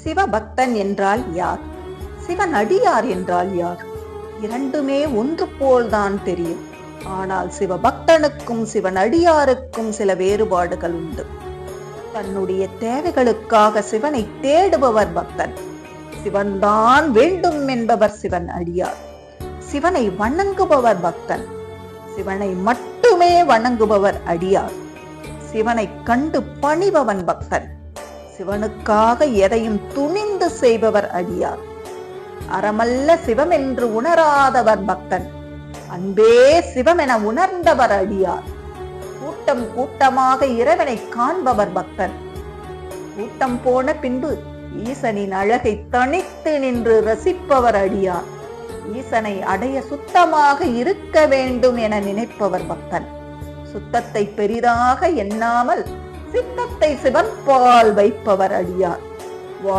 சிவபக்தன் என்றால் யார்? சிவனடியார் என்றால் யார்? இரண்டுமே ஒன்று போல்தான் தெரியும். ஆனால் சிவபக்தனுக்கும் சிவனடியாருக்கும் சில வேறுபாடுகள் உண்டு. தன்னுடைய தேவைகளுக்காக சிவனை தேடுபவர் பக்தன். சிவன்தான் வேண்டும் என்பவர் சிவன் அடியார். சிவனை வணங்குபவர் பக்தன். சிவனை மட்டுமே வணங்குபவர் அடியார். சிவனை கண்டு பணிபவன் பக்தன். சிவனுக்காக எதையும் துணிந்து செய்பவர் அடியார். அறமல்ல சிவம் என்று உணராதவர் பக்தன். அன்பே சிவம் என உணர்ந்தவர் அடியார். கூட்டம் கூட்டமாக இறைவனை காண்பவர் பக்தன். கூட்டம் போன பின்பு ஈசனின் அழகை தனித்து நின்று ரசிப்பவர் அடியார். ஈசனை அடைய சுத்தமாக இருக்க வேண்டும் என நினைப்பவர் பக்தன். சுத்தத்தை பெரிதாக எண்ணாமல் சித்தத்தை சிவன்பால் வைப்பவர் அடியார்.